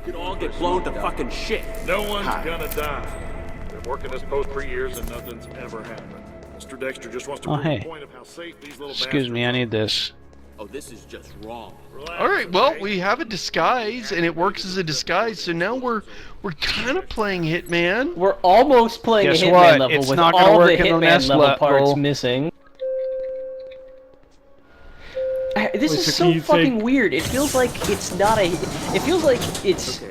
could all get blown to fucking shit. No one's gonna die. Been working this post for years and nothing's ever happened. Mr. Dexter just wants to prove the point of how safe these little Excuse me, I need this. Oh, this is just wrong. Alright, well, we have a disguise, and it works as a disguise, so now we're kind of playing Hitman. We're almost playing Guess a Hitman what? level It's with not gonna all the work in the Hitman next level parts level. missing. This is so fucking weird. It feels like it's not a... It feels like it's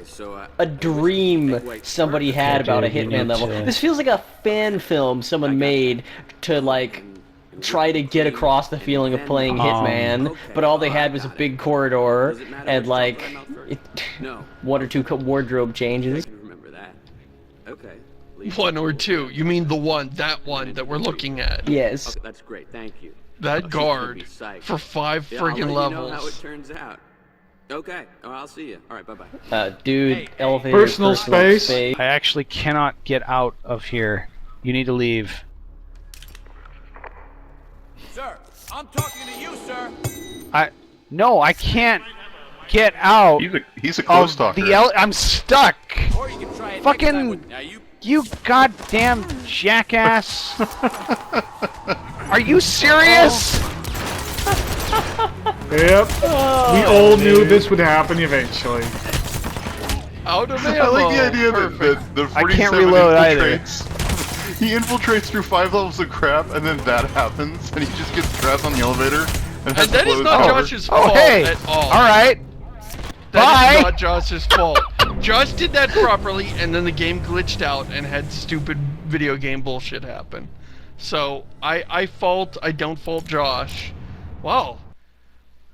a dream somebody had about a Hitman level. This feels like a fan film someone made to, like, try to get across the feeling of playing Hitman, but all they had was a big corridor and, like, one or two wardrobe changes. Remember that. Okay. One or two. You mean that one that we're looking at. Yes. Okay, that's great, thank you. That guard for 5 friggin' levels. I'll let you know how it turns out. Okay, oh, I'll see you. Alright, bye-bye. Dude, elevator, Personal space. I actually cannot get out of here. You need to leave. Sir, I'm talking to you, sir. No, I can't get out. He's a close talker. I'm stuck. Or you can try it Fucking you goddamn jackass. Are you serious? Yep. We all knew this would happen eventually. Out of I like the idea that the 47 I can't reload infiltrates. He infiltrates through 5 levels of crap, and then that happens, and he just gets trapped on the elevator. And has to that is close not the door. Josh's fault at all. Alright. That is not Josh's fault. Josh did that properly, and then the game glitched out and had stupid video game bullshit happen. So, I don't fault Josh. Wow.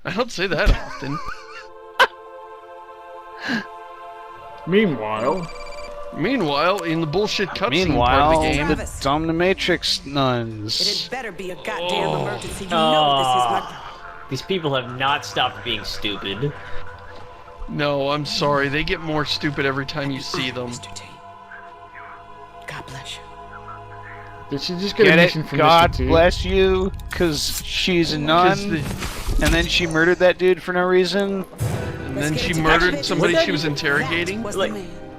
I don't say that often. Meanwhile, in the bullshit cutscene part of the game, the dominatrix nuns. It had better be a goddamn emergency. You know this is my... These people have not stopped being stupid. No, I'm sorry. They get more stupid every time you see them. God bless you. did she just get a Get mission it? from God Mr. T? bless you, because she's a nun, and then she murdered that dude for no reason. And then she murdered somebody she was interrogating. Like,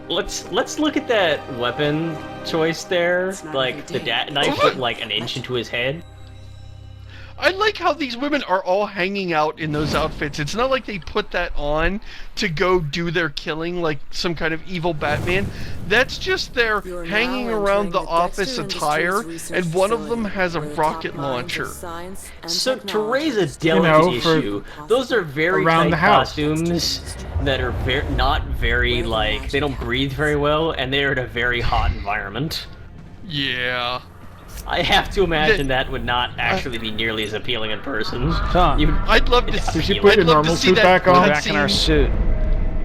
let's look at that weapon choice there. Like the knife went like an inch into his head. I like how these women are all hanging out in those outfits. It's not like they put that on to go do their killing like some kind of evil Batman. That's just their hanging around the office attire, and one of them has a rocket launcher. So to raise a delicate issue, those are very tight costumes that are not very, like, they don't breathe very well, and they're in a very hot environment. Yeah. I have to imagine that would not actually be nearly as appealing in person. I'd love to see. Did you put your normal suit back on? Back in our suit.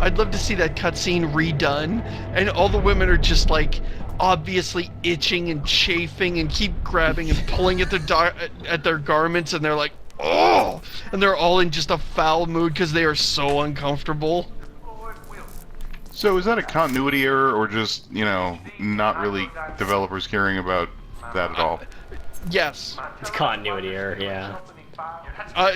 I'd love to see that cutscene redone, and all the women are just like obviously itching and chafing and keep grabbing and pulling at their garments, and they're like, oh, and they're all in just a foul mood because they are so uncomfortable. So is that a continuity error, or just, you know, not really developers caring about that at all? Yes. It's continuity error, yeah.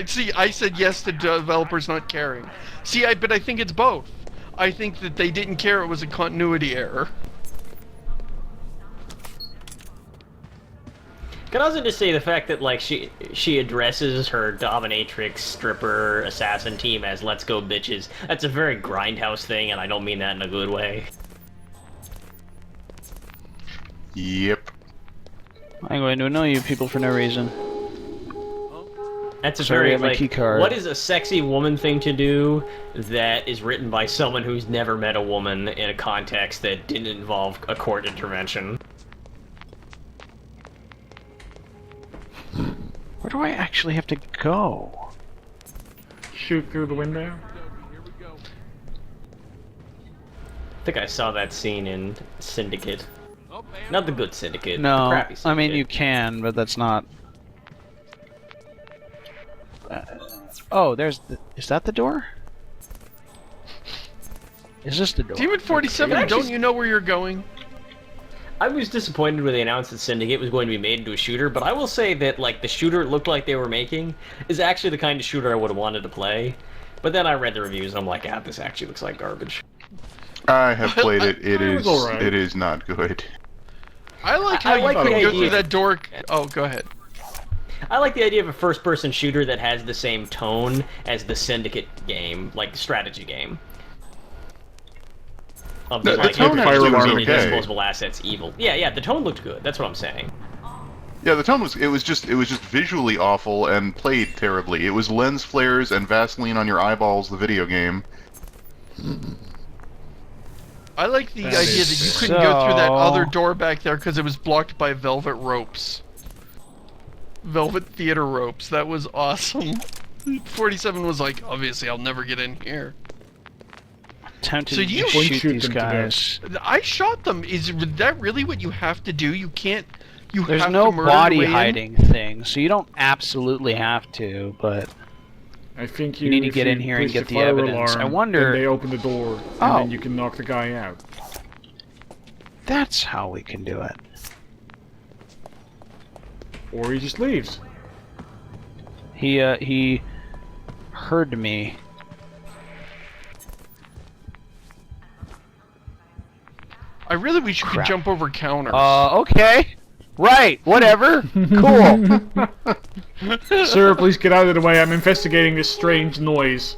See, I said yes to developers not caring. See, but I think it's both. I think that they didn't care it was a continuity error. Can I also just say the fact that, like, she addresses her dominatrix, stripper, assassin team as "let's go bitches." That's a very grindhouse thing, and I don't mean that in a good way. Yep. I'm going to annoy you people for no reason. That's a Sorry, very, I have my like, key card. what is a sexy woman thing to do that is written by someone who's never met a woman in a context that didn't involve a court intervention? Where do I actually have to go? Shoot through the window. I think I saw that scene in Syndicate. Not the good Syndicate, the No, crappy Syndicate. I mean you can, but that's not... oh, there's the... Is that the door? Is this the door? Demon 47, don't you know where you're going? I was disappointed when they announced that Syndicate was going to be made into a shooter, but I will say that, like, the shooter it looked like they were making is actually the kind of shooter I would have wanted to play. But then I read the reviews and I'm like, ah, this actually looks like garbage. I have played it. It is. alright. It is not good. I like how like you the can go through idea. that door. Oh, go ahead. I like the idea of a first-person shooter that has the same tone as the Syndicate game, like strategy game. Of The like, tone actually was making okay. disposable assets evil. Yeah, the tone looked good. That's what I'm saying. Yeah, the tone was. It was just visually awful and played terribly. It was lens flares and Vaseline on your eyeballs. The video game. I like the That idea is that you couldn't go through that so- other door back there because it was blocked by velvet ropes. Velvet theater ropes. That was awesome. 47 was like, obviously, I'll never get in here. Tempted So to you shoot shoot these them to death. guys. I shot them. Is that really what you have to do? You can't. You There's have no to murder body your way in? hiding thing, so you don't absolutely have to, but I think You need to if get you in here and push get the the fire evidence. I alarm, wonder- then they open the door, and Oh. then you can knock the guy out. that's how we can do it. Or he just leaves. He heard me. I really wish you could Crap. jump over counters. Okay. Right, whatever. Cool. Sir, please get out of the way. I'm investigating this strange noise.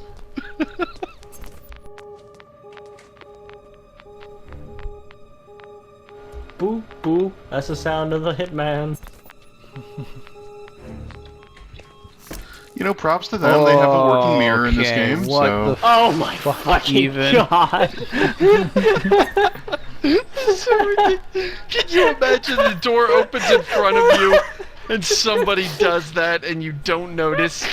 Boo, boo. That's the sound of the Hitman. You know, props to them. They have a working mirror in this Okay, game. what So the Oh my fucking even? god. Can you imagine the door opens in front of you and somebody does that and you don't notice?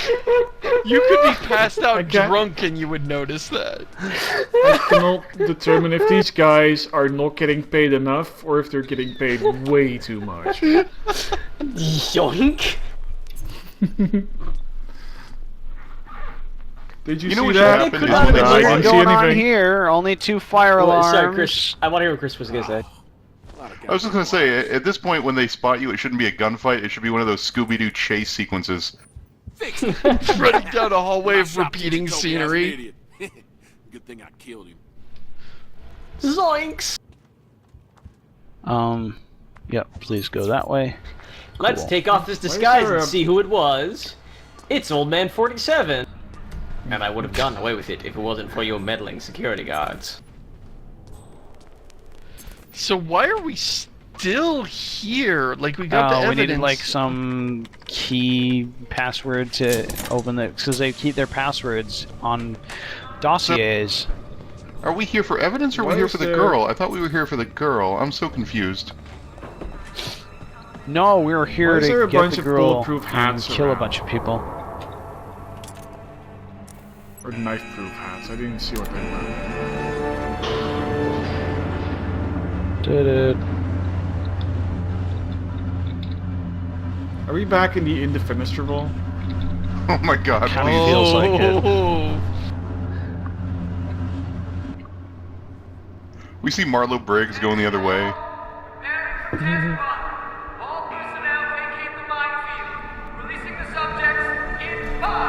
You could be passed out can't- drunk and you would notice that. I cannot determine if these guys are not getting paid enough or if they're getting paid way too much. Yoink. Did you, You know see what that? should happen is not when they have I been spot didn't you. see going on anything. here? Only 2 fire alarms. Sorry, Chris. I want to hear what Chris was gonna say. I was just gonna say, at this point, when they spot you, it shouldn't be a gunfight. It should be one of those Scooby-Doo chase sequences. Running down a hallway of Stop, repeating you told me I was an scenery. idiot. Good thing I killed him. Zoinks! Yep, please go that way. Let's Cool. take off this disguise there and a- see who it was. It's Old Man 47. And I would have gotten away with it if it wasn't for your meddling security guards. So why are we still here? Like we got the we evidence. needed like some key password to open the, because they keep their passwords on dossiers. Are we here for evidence or are we Why here is for the there- girl? I thought we were here for the girl. I'm so confused. No, we were here Why is there to a get bunch the of girl bulletproof and hats kill a around? bunch of people. Or knife-proof hats. I didn't see what they were. Da-da. Are we back in the Indefenestrable? Oh my god. Kinda please. feels like it. Oh. We see Marlo Briggs going the other way.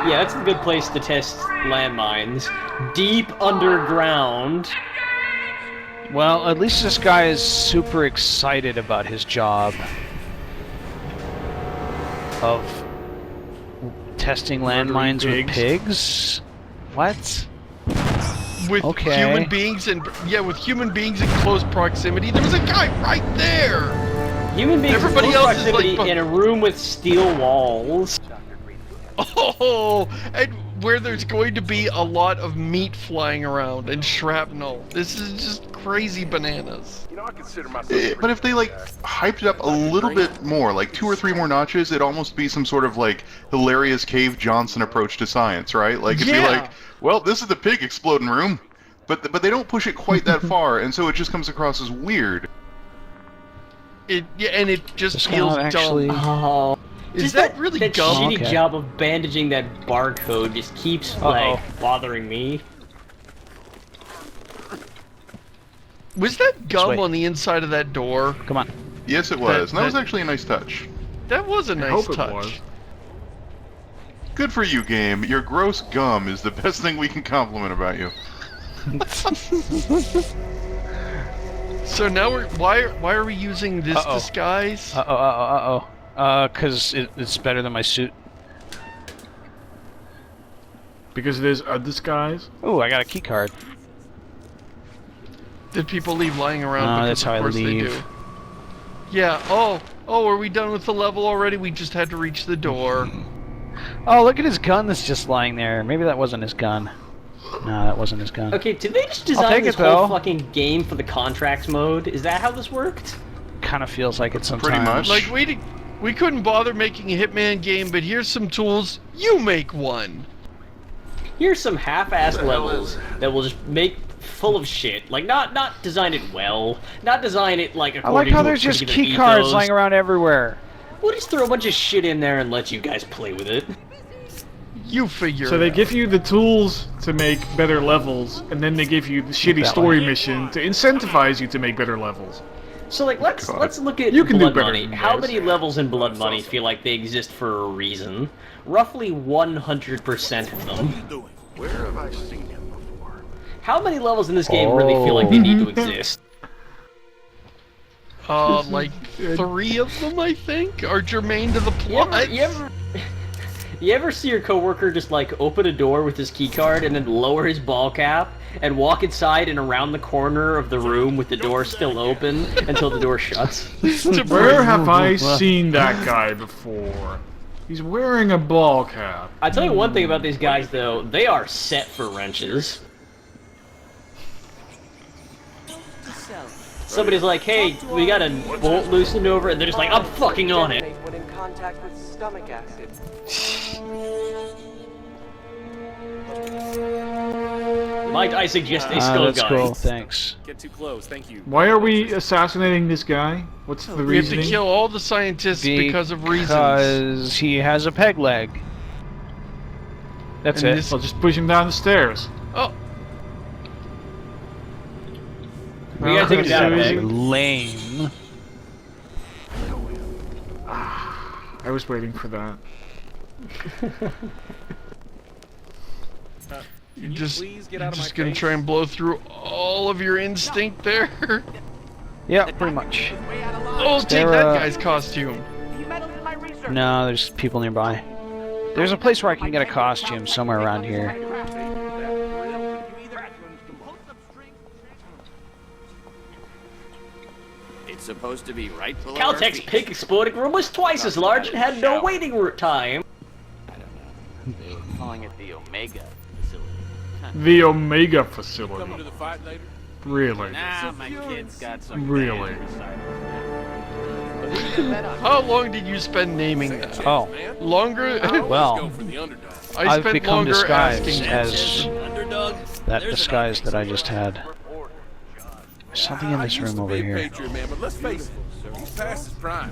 Yeah, that's a good place to test landmines. Deep underground. Well, at least this guy is super excited about his job of testing landmines with pigs. What? With Okay. human beings and with human beings in close proximity. There was a guy right there. Human beings Everybody in close else is like proximity in a room with steel walls. Oh, and where there's going to be a lot of meat flying around and shrapnel. This is just crazy bananas. But if they like hyped it up a little bit more, like 2 or 3 more notches, it'd almost be some sort of like hilarious Cave Johnson approach to science, right? Like it'd be like, well, this is the pig exploding room, but they don't push it quite that far, and so it just comes across as weird. And it just This feels one actually. dumb. Oh. Is Just that really that dumb? shitty Okay. job of bandaging that barcode just keeps like bothering me. Was that gum way. on the inside of that door? Come on. Yes, it was, and that was that- actually a nice touch. That was a I nice hope it touch. was. Good for you, game. Your gross gum is the best thing we can compliment about you. So now why are we using this disguise? Cause it's better than my suit. Because it is a disguise? Oh, I got a key card. Did people leave lying around? That's how I course leave. They do. Yeah, oh, are we done with the level already? We just had to reach the door. Oh, look at his gun that's just lying there. Maybe that wasn't his gun. No, that wasn't his gun. Okay, did they just design this whole fucking game for the contracts mode? Is that how this worked? Kind of feels like it sometimes. Pretty much. Like, we couldn't bother making a Hitman game, but here's some tools. You make one. Here's some half-assed levels that will just make full of shit. Like, not design it well. Not design it, like, according I like how to a there's just particular key cards ethos. lying around everywhere. We'll just throw a bunch of shit in there and let you guys play with it. You figure So it they out. give you the tools to make better levels, and then they give you the shitty story mission to incentivize you to make better levels. So, like, let's look at You can do Blood better Money. than How this. many levels in Blood Money feel like they exist for a reason? Roughly 100% of them. Where have I seen him before? How many levels in this game really feel like they need to exist? Like 3 of them, I think, are germane to the plot. You ever see your coworker just like open a door with his key card and then lower his ball cap and walk inside and around the corner of the room with the door still open until the door shuts? Where have I seen that guy before? He's wearing a ball cap. I tell you one thing about these guys though, they are set for wrenches. Somebody's like, hey, we got a bolt loosened over, and they're just like, I'm fucking on it. When in contact with stomach acid. Might I suggest a skull that's guy? cool, thanks. Get too close, thank you. Why are we assassinating this guy? What's the We have reasoning? to kill all the scientists because of reasons. Because he has a peg leg. That's And it. this- I'll just push him down the stairs. Oh, We gotta take him down, Seriously? Meg. Lame. I was waiting for that. you're just please get out of my gonna face? try and blow through all of your instinct there. Yeah, pretty much. Oh, take there, that guy's costume. No, there's people nearby. There's a place where I can get a costume somewhere around here. It's supposed to be right below our Caltech's feet. pig exploding room was twice as large and had no waiting time. They were calling it the Omega facility. The Omega facility. Coming to the fight later? Really? Nah, my kid's got some Really? How long did you spend naming that? Oh, Longer? well, Go for the underdog. I I've spent become longer disguised asking. as Underdog? that disguise that I just had. There's something in this room over here. Patriot, man, but let's face it, he's past his prime.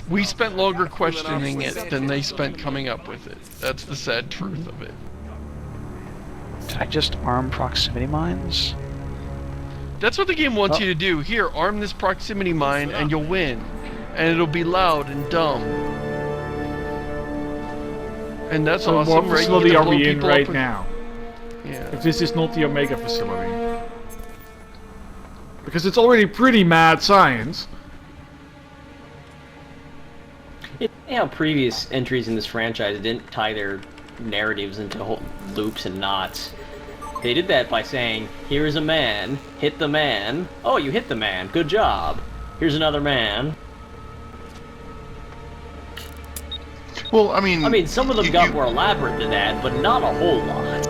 We spent longer questioning it than they spent coming up with it. That's the sad truth of it. Did I just arm proximity mines? That's what the game wants you to do. Here, arm this proximity mine and you'll win. And it'll be loud and dumb. And that's So awesome, what right? You facility get to are blow we in people right up with- now? Yeah. If this is not the Omega facility. Because it's already pretty mad science. You know how previous entries in this franchise didn't tie their narratives into whole loops and knots. They did that by saying, here's a man, hit the man. Oh, you hit the man, good job. Here's another man. Well, I mean, some of them got more elaborate than that, but not a whole lot.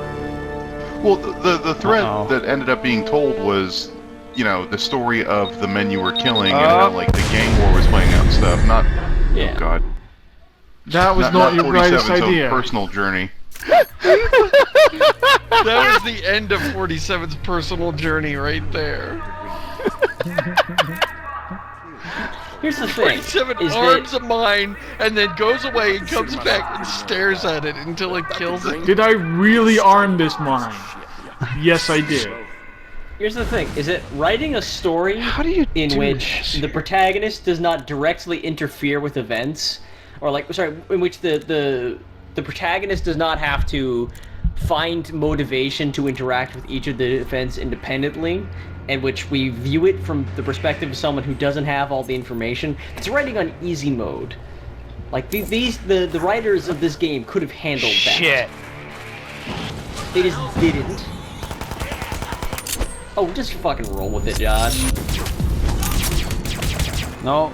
Well, the thread Uh-oh. that ended up being told was, you know, the story of the men you were killing and how, like, the gang war was playing out and stuff. Not, Yeah. oh god, That was not your brightest 47's own idea. personal journey. That was the end of 47's personal journey right there. Here's the thing, 47 is arms that a mine and then goes away and comes back and stares at it until it kills it. Did I really arm this mine? Yes, I did. here's the thing, is that writing a story How do you in do which this? the protagonist does not directly interfere with events, or like, sorry, in which the protagonist does not have to find motivation to interact with each of the events independently, and which we view it from the perspective of someone who doesn't have all the information. It's writing on easy mode. Like, the writers of this game could have handled that. Shit. They just didn't. Oh, just fucking roll with it, Josh. No.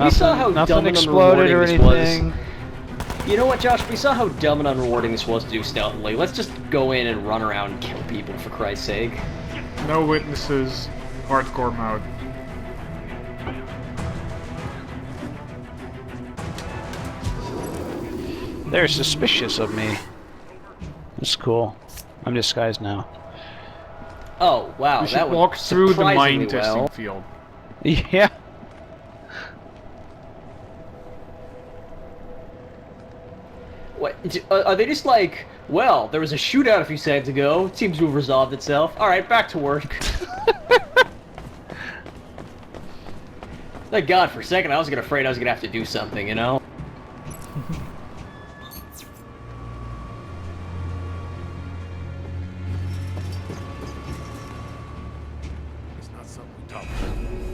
We saw how nothing dumb and exploded or unrewarding this anything. was. You know what, Josh? We saw how dumb and unrewarding this was to do stealthily. Let's just go in and run around and kill people, for Christ's sake. No witnesses, hardcore mode. They're suspicious of me. That's cool. I'm disguised now. Oh, wow, We should that walk went through the mine surprisingly testing well. field. Yeah. What? Are they just like, well, there was a shootout a few seconds ago. It seems to have resolved itself. Alright, back to work. Thank God, for a second I was afraid I was gonna have to do something, you know?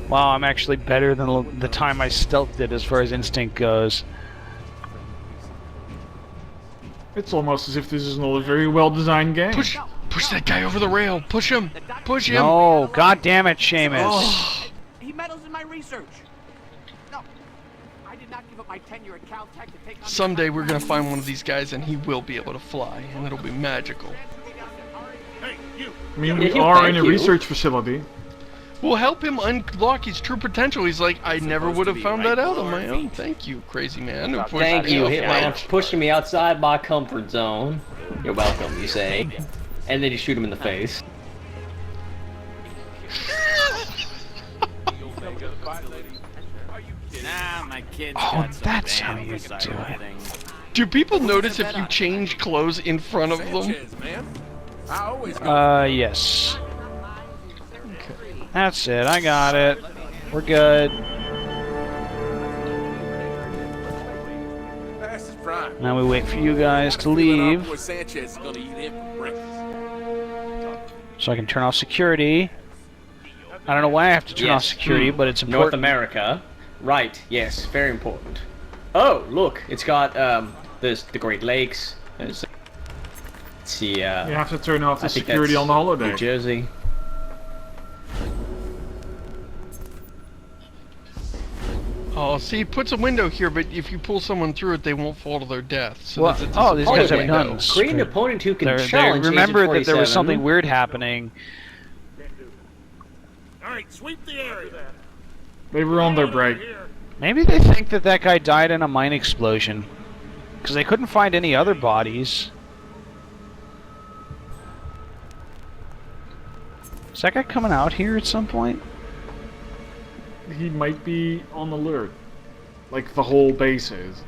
Wow, I'm actually better than the time I stealthed it as far as instinct goes. It's almost as if this is not a very well-designed game. Push that guy over the rail. Push him. Push him. No, god damn it, Seamus. Oh. He meddles in my research. No, I did not give up my tenure at Caltech to take on... Someday we're gonna find one of these guys and he will be able to fly, and it'll be magical. Hey, you! I mean, we are in a research facility. We'll help him unlock his true potential. He's like, I never would have found that out on my own. Thank you, crazy man. who pushed Thank me you, off Hitman, the for pushing me outside my comfort zone. You're welcome, you say. And then you shoot him in the face. Nah, my kid's Oh, got some that's how you vandal do side it. things. Do people notice if you change clothes in front of them? Sanchez, man. I always go. Yes. That's it, I got it. We're good. Past his prime. Now we wait for you guys to leave Boy Sanchez is gonna eat him for breakfast. so I can turn off security. I don't know why I have to turn off security, but it's important. North America. Right, yes, very important. Oh, look, it's got, there's the Great Lakes. Let's see, You have to turn off the I think security that's on the holiday. New Jersey. Oh, see, it puts a window here, but if you pull someone through it, they won't fall to their death. So Well, that's oh, these guys have window. guns. Create an opponent who can They challenge remembered Agent that there was 47. something weird happening. Alright, sweep the area. They were on their break. Maybe they think that that guy died in a mine explosion. Because they couldn't find any other bodies. Is that guy coming out here at some point? He might be on alert. Like the whole base is.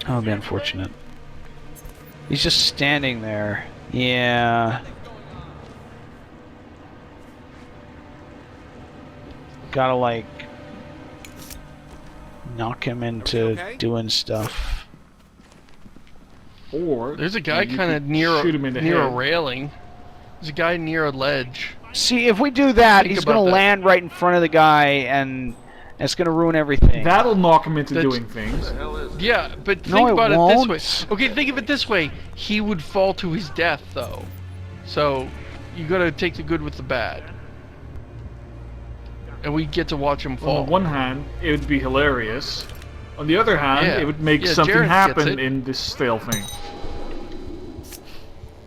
Oh, it'd be unfortunate. He's just standing there. Yeah. Gotta, like, knock him into doing stuff. Or There's a guy you kind of could near shoot him in the a head. railing. There's a guy near a ledge. See, if we do that, Think he's about gonna that. land right in front of the guy, and it's gonna ruin everything. That'll knock him into That's- doing things. Yeah, but No, think it about it won't. this way. Okay, think of it this way. He would fall to his death, though. So, you gotta take the good with the bad. And we get to watch him fall. On the one hand, it would be hilarious. On the other hand, Yeah. it would make Yeah, something Jared gets happen it. in this stale thing.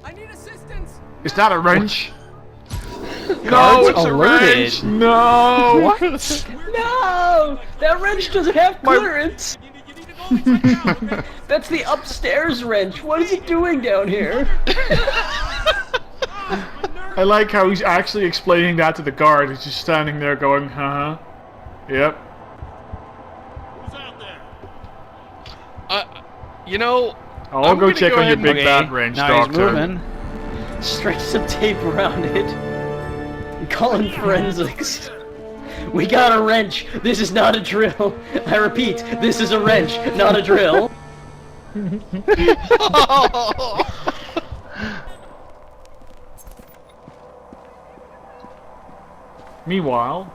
I need assistance. Is that a wrench? No, Guards it's a alerted. wrench! No! What? No! That wrench doesn't have clearance! That's the upstairs wrench. What is it doing down here? I like how he's actually explaining that to the guard. He's just standing there going, huh? Yep. Who's out there? You know, I'll I'm go gonna check go on your ahead big Okay, bad wrench, now doctor. he's moving. Stretch some tape around it. Call in forensics. We got a wrench. This is not a drill. I repeat, this is a wrench, not a drill. Meanwhile,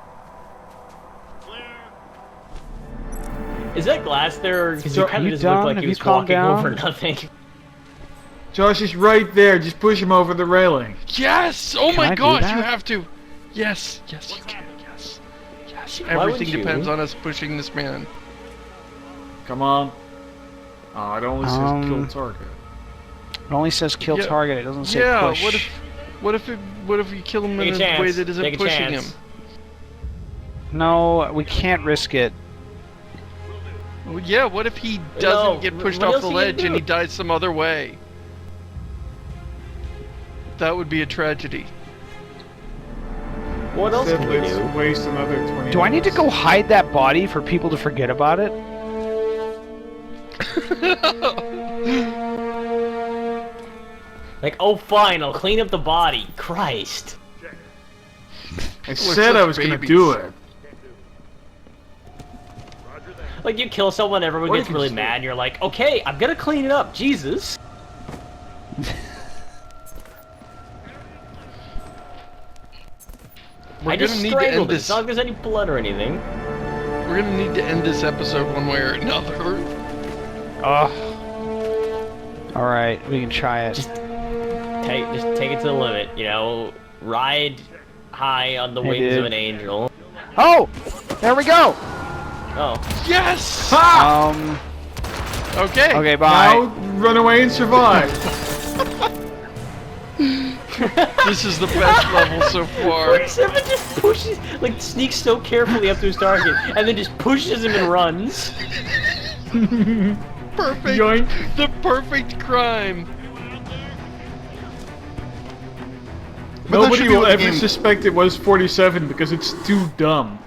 Is that glass there? Because So, he kind you of just looked done? like Have he you was calmed walking down? over nothing. Josh is right there. Just push him over the railing. Yes! Oh Can my I do gosh, that? you have to. Yes, yes, you can. Yes, yes. Why wouldn't Everything you? depends on us pushing this man. Come on. Oh, it only says kill target. It only says kill Yeah. target. It doesn't say Yeah. push. What if you kill him Take in a a chance. way that isn't Take a pushing him? chance. No, we can't risk it. Well, yeah. What if he doesn't No, get pushed what off else the are you gonna ledge and do? he dies some other way? That would be a tragedy. What else can we Let's do? waste another 20 Do I need to minutes. go hide that body for people to forget about it? Like, oh fine, I'll clean up the body. Christ. I said I was gonna do it. Like, you kill someone, everyone What gets if you really say- mad, and you're like, okay, I'm gonna clean it up, Jesus. We're I just gonna need to end strangled it. this. It's not like there's any blood or anything. We're gonna need to end this episode one way or another. Alright, we can try it. Just take it to the limit, you know? Ride high on the Hey, wings of dude. an angel. Oh! There we go! Oh. Yes! Okay. Okay, bye. Now run away and survive. This is the best level so far. 47 just pushes, like, sneaks so carefully up to his target, and then just pushes him and runs. Perfect. Yoink. The perfect crime. But that Nobody should be will what the ever game- suspect it was 47 because it's too dumb.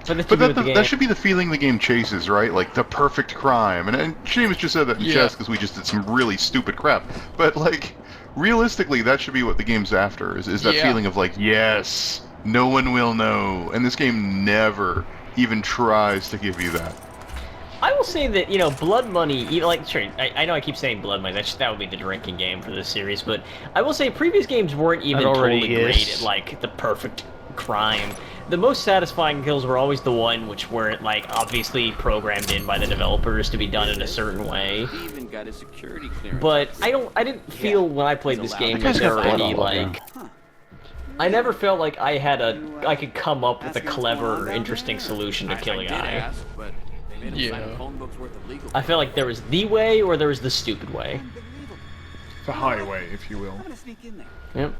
But that should be the feeling the game chases, right? Like, the perfect crime. And Seamus just said that in Yeah. chess because we just did some really stupid crap. But, like, realistically, that should be what the game's after, is that Yeah. feeling of, like, yes, no one will know. And this game never even tries to give you that. I will say that, you know, Blood Money, you know, like, sure, I know I keep saying Blood Money, that would be the drinking game for this series, but I will say previous games weren't even already totally is. great at, like, the perfect crime. The most satisfying kills were always the one which weren't, like, obviously programmed in by the developers to be done in a certain way. He even got a security clearance. But I didn't feel when I played this game that guy's there got were blood any, all over him. like... I never felt like I could come up with a clever, interesting solution to kill a I did guy. ask, but they made him sign Yeah. a phone book's worth of legal. I felt like there was the way or there was the stupid way. The highway, if you will. I'm gonna sneak in there. Yep.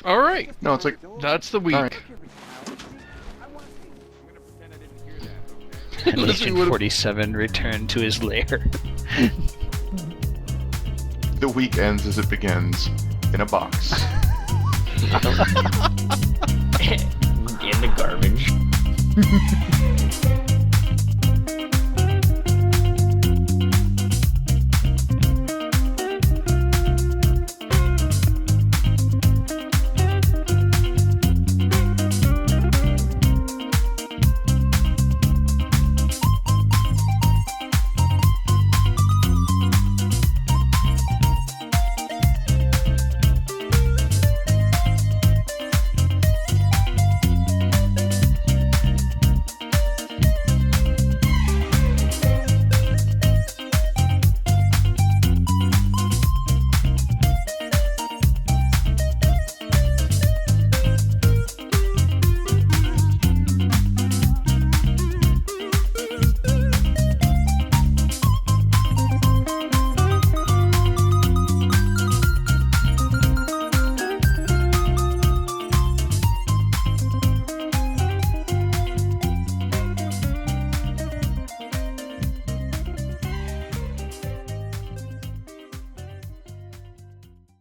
All right. No, it's like, That's the week. all right. And Unless we Agent would've- 47 returned to his lair. The week ends as it begins, in a box. In the garbage.